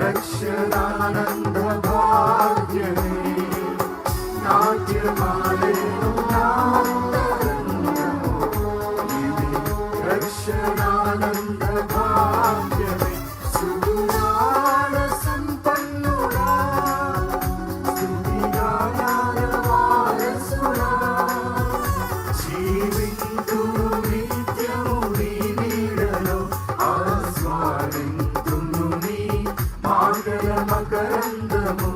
రక్షణానంద భాగ్యమే నాట్యమాడేను నాంతరంగము ఇది రక్షణానంద భాగ్యమే సుగుణాల సంపన్నుడా స్తుతిగానాల వారసుడా జీవింతు నిత్యము నీ నీడలో ఆస్వాదింతును నీ మాటల మకరందము